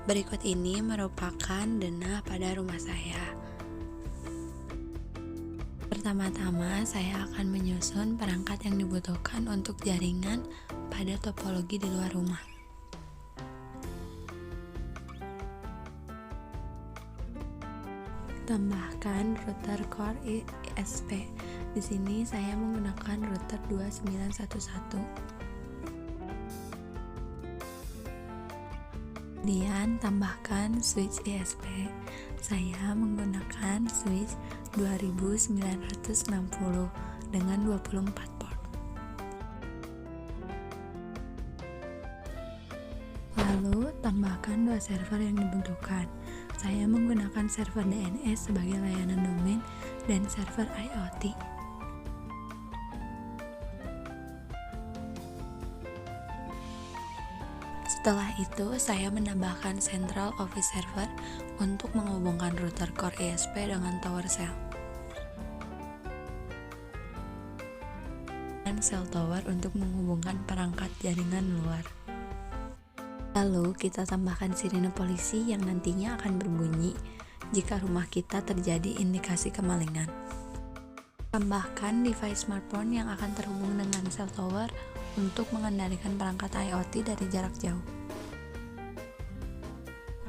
Berikut ini merupakan denah pada rumah saya. Pertama-tama, saya akan menyusun perangkat yang dibutuhkan untuk jaringan pada topologi di luar rumah. Tambahkan router Core ISP. Di sini saya menggunakan router 2911. Kemudian tambahkan switch ISP. Saya menggunakan switch 2960 dengan 24 port. Lalu tambahkan dua server yang dibutuhkan. Saya menggunakan server DNS sebagai layanan domain dan server IoT. Setelah itu, saya menambahkan Central Office Server untuk menghubungkan router Core ISP dengan Tower Cell. Dan Cell Tower untuk menghubungkan perangkat jaringan luar. Lalu, kita tambahkan sirine polisi yang nantinya akan berbunyi jika rumah kita terjadi indikasi kemalingan. Tambahkan device smartphone yang akan terhubung dengan Cell Tower untuk mengendalikan perangkat IoT dari jarak jauh.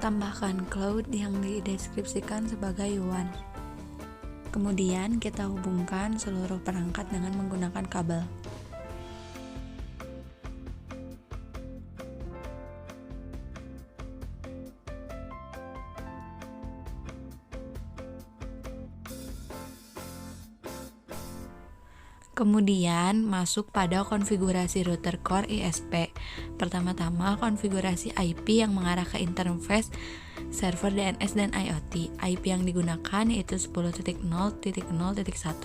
Tambahkan cloud yang dideskripsikan sebagai WAN. Kemudian kita hubungkan seluruh perangkat dengan menggunakan kabel. Kemudian masuk pada konfigurasi router Core ISP. Pertama-tama konfigurasi IP yang mengarah ke interface server DNS dan IoT. IP yang digunakan yaitu 10.0.0.1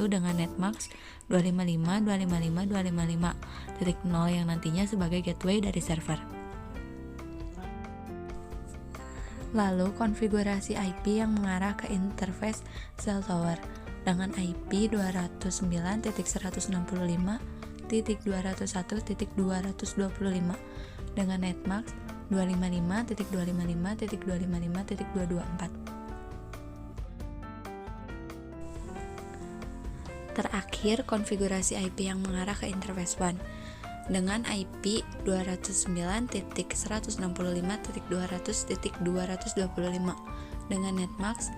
dengan netmask 255.255.255.0 yang nantinya sebagai gateway dari server. Lalu konfigurasi IP yang mengarah ke interface Cell Tower dengan IP 209.165.201.225 dengan netmask 255.255.224. Terakhir, konfigurasi IP yang mengarah ke interface WAN dengan IP 209.165.200.225 dengan netmask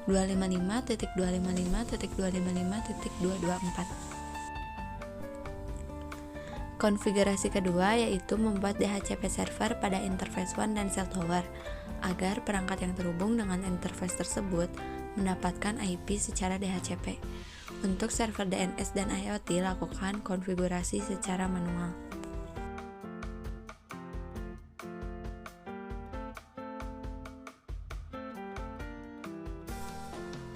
255.255.255.224. Konfigurasi kedua yaitu membuat DHCP server pada interface WAN dan Cell Tower agar perangkat yang terhubung dengan interface tersebut mendapatkan IP secara DHCP. Untuk server DNS dan IoT, lakukan konfigurasi secara manual.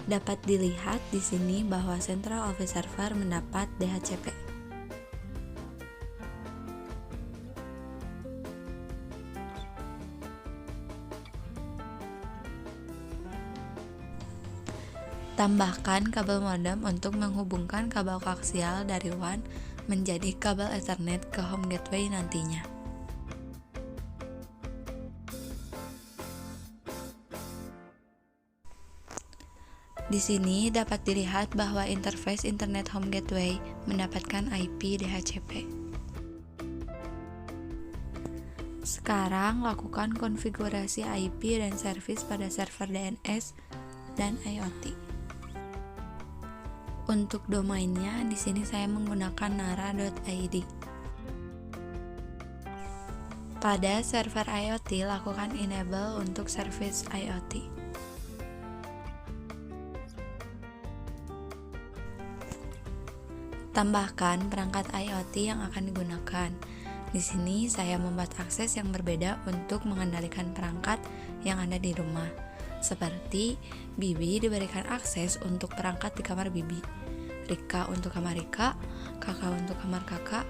Dapat dilihat di sini bahwa Central Office Server mendapat DHCP. Tambahkan kabel modem untuk menghubungkan kabel koaksial dari WAN menjadi kabel Ethernet ke home gateway nantinya. Di sini dapat dilihat bahwa interface Internet Home Gateway mendapatkan IP DHCP. Sekarang lakukan konfigurasi IP dan service pada server DNS dan IoT. Untuk domainnya, di sini saya menggunakan nara.id. Pada server IoT, lakukan enable untuk service IoT. Tambahkan perangkat IoT yang akan digunakan. Di sini saya membuat akses yang berbeda untuk mengendalikan perangkat yang ada di rumah. Seperti Bibi diberikan akses untuk perangkat di kamar Bibi, Rika untuk kamar Rika, Kakak untuk kamar Kakak,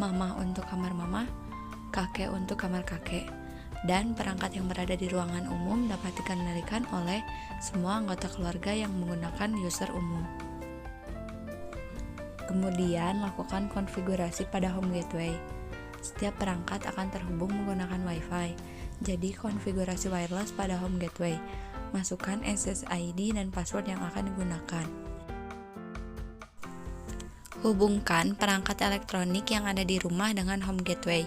Mama untuk kamar Mama, Kakek untuk kamar Kakek. Dan perangkat yang berada di ruangan umum dapat dikendalikan oleh semua anggota keluarga yang menggunakan user umum. Kemudian lakukan konfigurasi pada home gateway. Setiap perangkat akan terhubung menggunakan Wi-Fi. Jadi konfigurasi wireless pada home gateway. Masukkan SSID dan password yang akan digunakan. Hubungkan perangkat elektronik yang ada di rumah dengan home gateway.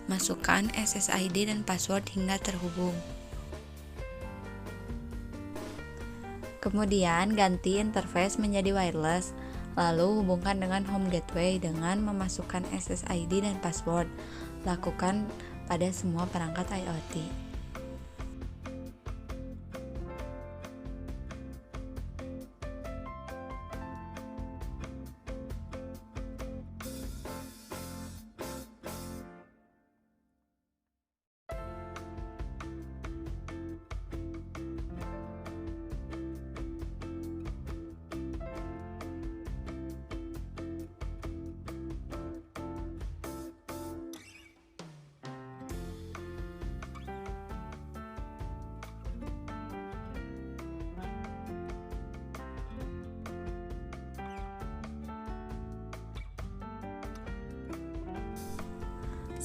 Masukkan SSID dan password hingga terhubung. Kemudian ganti interface menjadi wireless. Lalu hubungkan dengan home gateway dengan memasukkan SSID dan password. Lakukan pada semua perangkat IoT.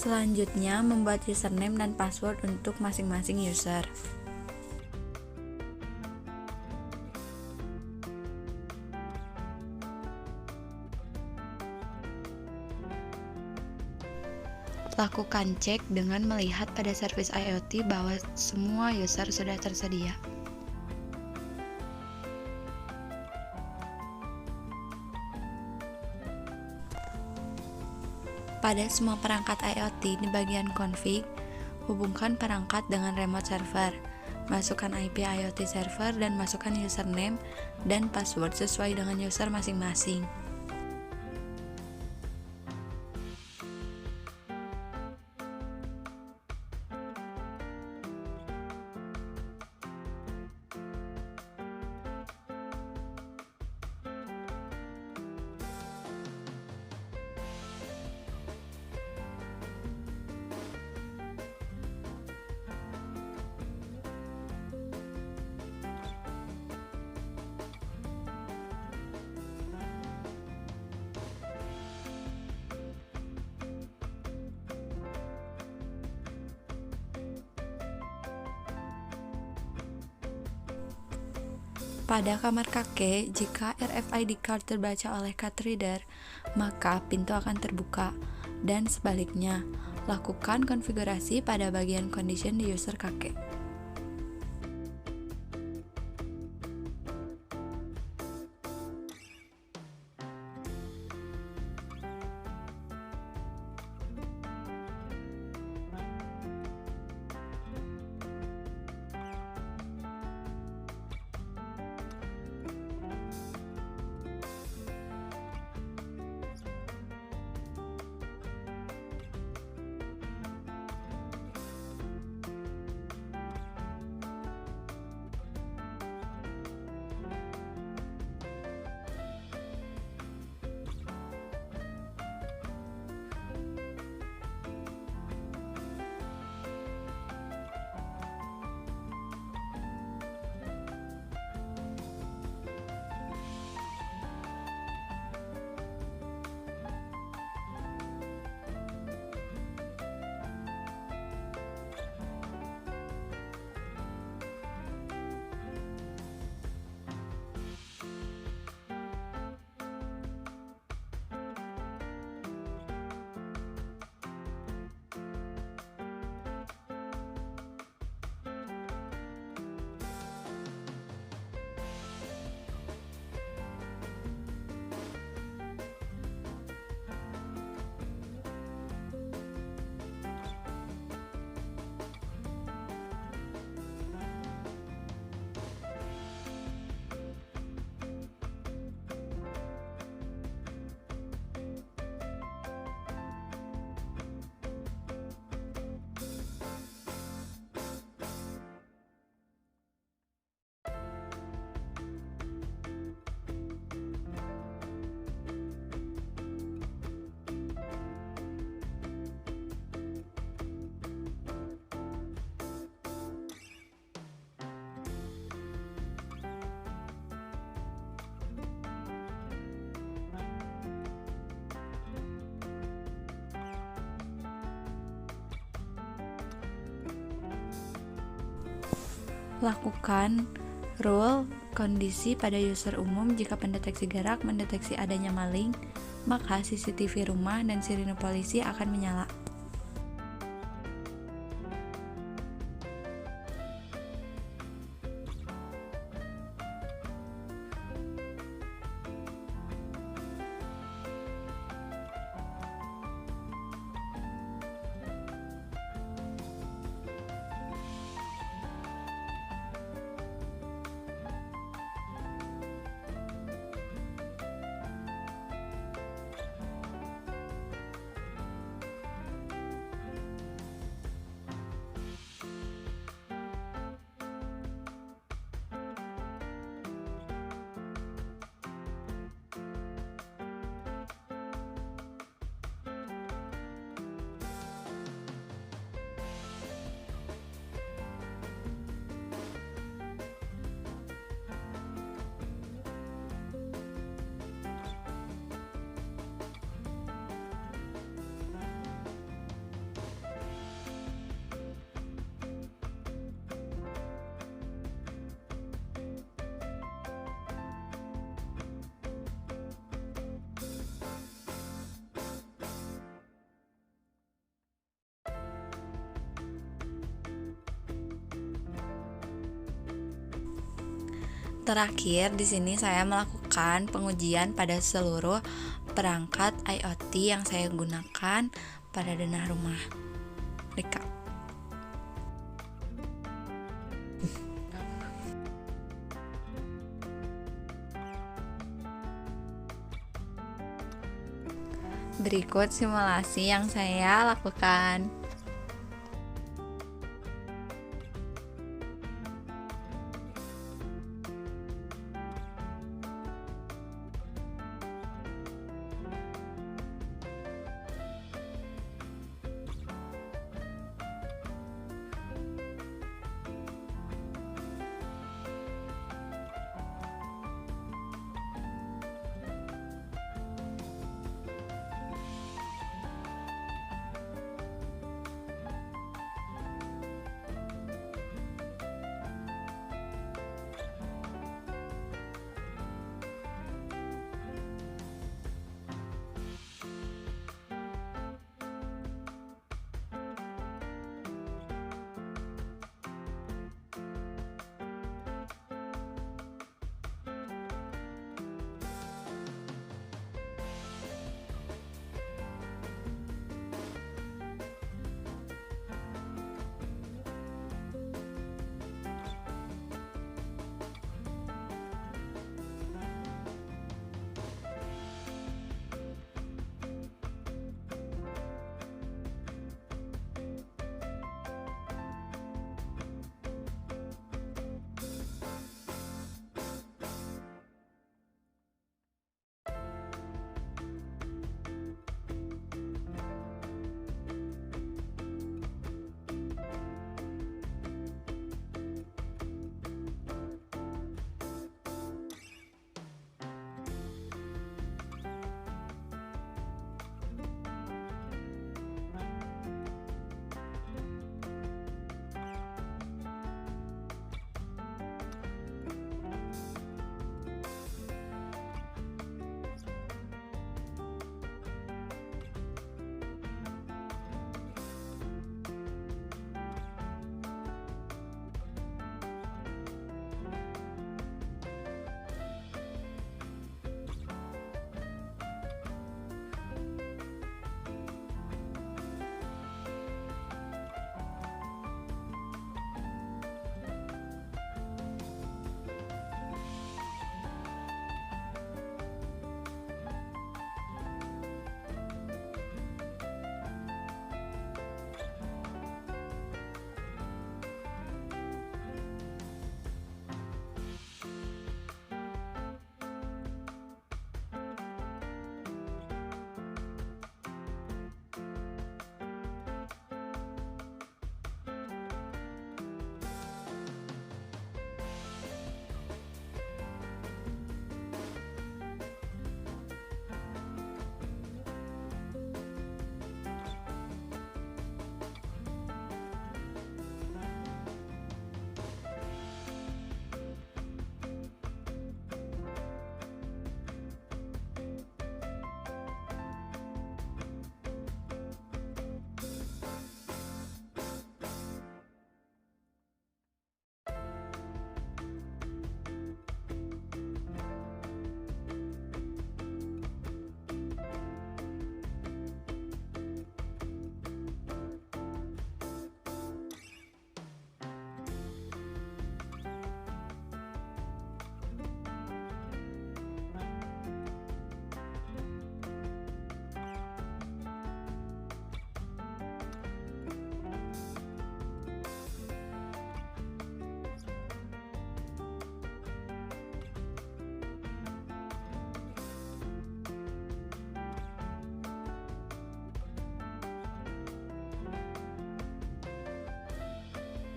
Selanjutnya, membuat username dan password untuk masing-masing user. Lakukan cek dengan melihat pada service IoT bahwa semua user sudah tersedia. Pada semua perangkat IoT di bagian config, hubungkan perangkat dengan remote server. Masukkan IP IoT server dan masukkan username dan password sesuai dengan user masing-masing. Pada kamar kakek, jika RFID card terbaca oleh card reader, maka pintu akan terbuka. Dan sebaliknya, lakukan konfigurasi pada bagian condition di user kakek. Lakukan rule kondisi pada user umum. Jika pendeteksi gerak mendeteksi adanya maling, maka CCTV rumah dan sirine polisi akan menyala. Terakhir, di sini saya melakukan pengujian pada seluruh perangkat IoT yang saya gunakan pada denah rumah. Rika. Berikut simulasi yang saya lakukan.